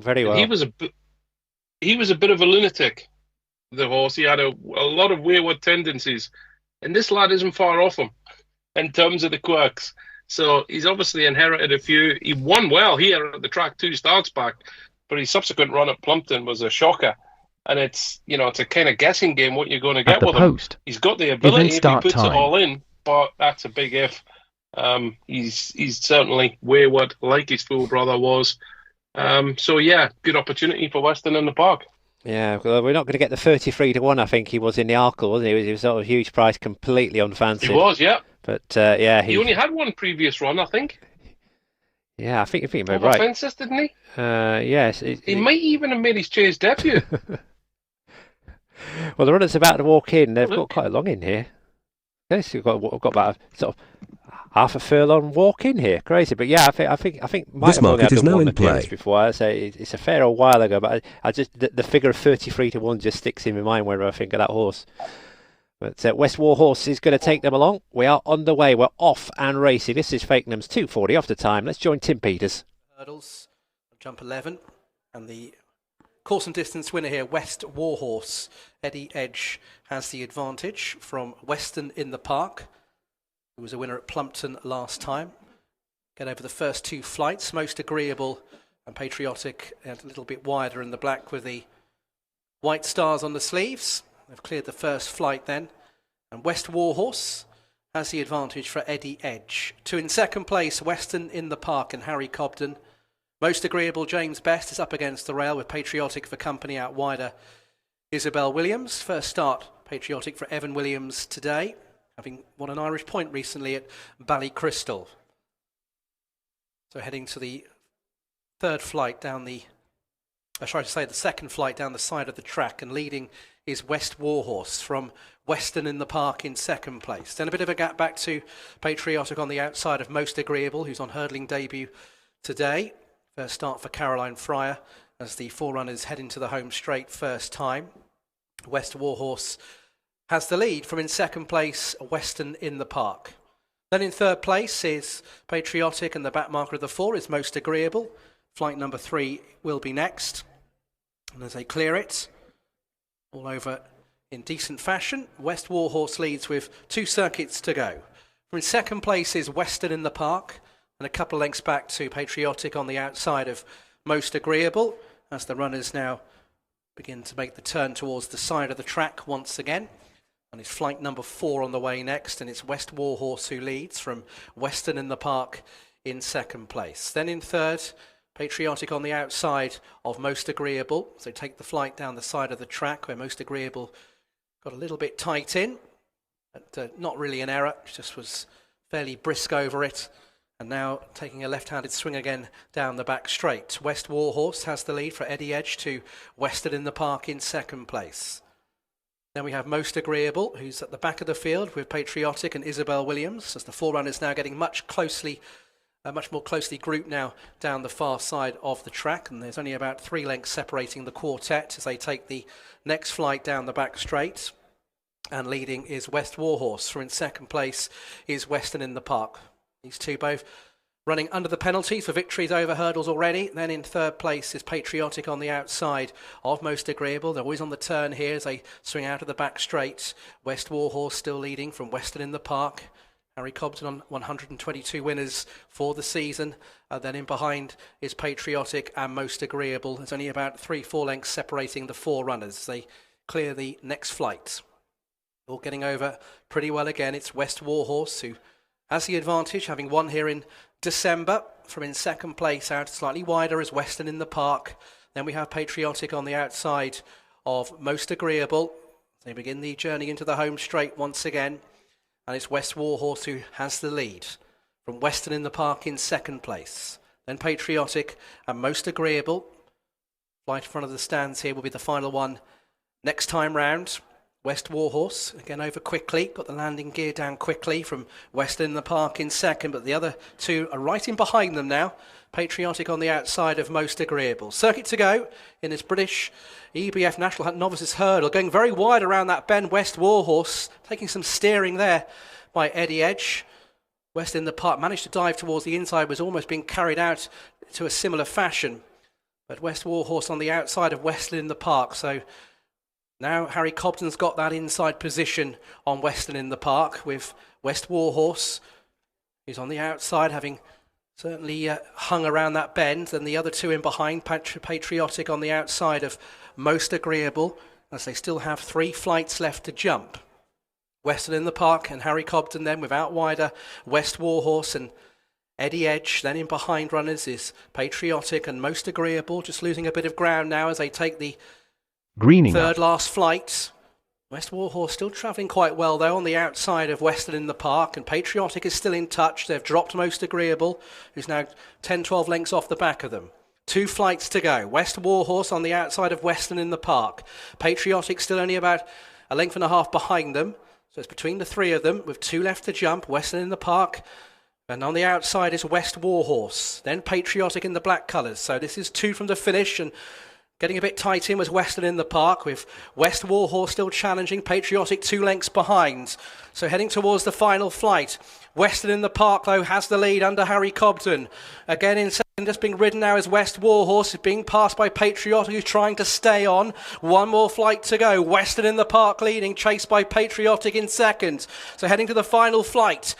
very And well. he was a bit of a lunatic, the horse. He had a lot of wayward tendencies. And this lad isn't far off him in terms of the quirks. So he's obviously inherited a few. He won well here at the track 2 starts back, but his subsequent run at Plumpton was a shocker. And it's a kind of guessing game what you're going to At get the with him. post. He's got the Event ability if he start puts it time. all in, but that's a big if. He's certainly wayward, like his full brother was. So yeah, good opportunity for Weston in the park. Yeah, well, we're not going to get the 33 to 1. I think he was in the Arkle, wasn't he? He was sort of a huge price, completely unfancied. He was, yeah. But yeah, he only had one previous run, I think. Yeah, I think you're Over right. fences, didn't he? Yes. He might even have made his chase debut. Well, the runners about to walk in. They've got quite a long in here. Yes, we've got about a, sort of half a furlong walk in here. Crazy, but yeah, I think might This have only market had is the now one in appearance play. before. I say it's a fair old while ago, but I just the figure of 33 to 1 just sticks in my mind whenever I think of that horse. But West War Horse is going to take them along. We are on the way. We're off and racing. This is Fakenham's 2:40 after time. Let's join Tim Peters. Hurdles, jump 11, and the course and distance winner here, West Warhorse. Eddie Edge has the advantage from Weston in the Park, who was a winner at Plumpton last time. Get over the first 2 flights, most agreeable and patriotic, and a little bit wider in the black with the white stars on the sleeves. They've cleared the first flight then, and West Warhorse has the advantage for Eddie Edge. 2 in second place, Weston in the Park and Harry Cobden. Most agreeable, James Best is up against the rail with Patriotic for company out wider. Isabel Williams, first start, Patriotic for Evan Williams today, having won an Irish point recently at Ballycrystal. So heading to the third flight down the, the second flight down the side of the track, and leading is West Warhorse from Weston in the Park in second place. Then a bit of a gap back to Patriotic on the outside of Most Agreeable, who's on hurdling debut today. First start for Caroline Fryer as the forerunners head into the home straight first time. West Warhorse has the lead from in second place, Weston in the Park. Then in third place is Patriotic, and the back marker of the 4 is Most Agreeable. Flight number 3 will be next. And as they clear it, all over in decent fashion, West Warhorse leads with 2 circuits to go. From in second place is Weston in the Park, and a couple of lengths back to Patriotic on the outside of Most Agreeable, as the runners now begin to make the turn towards the side of the track once again. And it's flight number 4 on the way next, and it's West Warhorse who leads from Weston in the Park in second place. Then in third, Patriotic on the outside of Most Agreeable. So take the flight down the side of the track where Most Agreeable got a little bit tight in, but not really an error, just was fairly brisk over it. And now taking a left-handed swing again down the back straight. West Warhorse has the lead for Eddie Edge to Weston in the Park in second place. Then we have Most Agreeable, who's at the back of the field with Patriotic and Isabel Williams, as the forerunners now getting much more closely grouped now down the far side of the track, and there's only about 3 lengths separating the quartet as they take the next flight down the back straight. And leading is West Warhorse, for in second place is Weston in the Park. These two both running under the penalties for victories over hurdles already. Then in third place is Patriotic on the outside of Most Agreeable. They're always on the turn here as they swing out of the back straight. West Warhorse still leading from Weston in the Park. Harry Cobden on 122 winners for the season. Then in behind is Patriotic and Most Agreeable. There's only about 3-4 lengths separating the 4 runners. They clear the next flight. All getting over pretty well again. It's West Warhorse who has the advantage, having won here in December. From in second place out slightly wider is Weston in the Park. Then we have Patriotic on the outside of Most Agreeable. They begin the journey into the home straight once again. And it's West Warhorse who has the lead from Weston in the Park in second place. Then Patriotic and Most Agreeable. Flight in front of the stands here will be the final one next time round. West Warhorse, again over quickly, got the landing gear down quickly from Weston in the Park in second, but the other 2 are right in behind them now. Patriotic on the outside of Most Agreeable. Circuit to go in this British EBF National Hunt Novices Hurdle, going very wide around that bend. West Warhorse taking some steering there by Eddie Edge. Weston in the Park managed to dive towards the inside, was almost being carried out to a similar fashion. But West Warhorse on the outside of Western in the Park. So now Harry Cobden's got that inside position on Western in the Park with West Warhorse, who's on the outside, having certainly hung around that bend, and the other two in behind, Patriotic on the outside of Most Agreeable, as they still have 3 flights left to jump. Western in the Park and Harry Cobden then without wider, West Warhorse and Eddie Edge. Then in behind runners is Patriotic and Most Agreeable, just losing a bit of ground now as they take the third last flight. West Warhorse still travelling quite well though on the outside of Western in the Park, and Patriotic is still in touch. They've dropped Most Agreeable, who's now 10-12 lengths off the back of them. 2 flights to go. West Warhorse on the outside of Western in the Park. Patriotic still only about a length and a half behind them. So it's between the 3 of them with 2 left to jump. Western in the Park. And on the outside is West Warhorse. Then Patriotic in the black colours. So this is 2 from the finish, and getting a bit tight in was Western in the Park, with West Warhorse still challenging, Patriotic 2 lengths behind. So heading towards the final flight. Western in the Park, though, has the lead under Harry Cobden. Again in second, just being ridden now is West Warhorse, being passed by Patriotic, who's trying to stay on. 1 more flight to go. Western in the Park leading, chased by Patriotic in second. So heading to the final flight.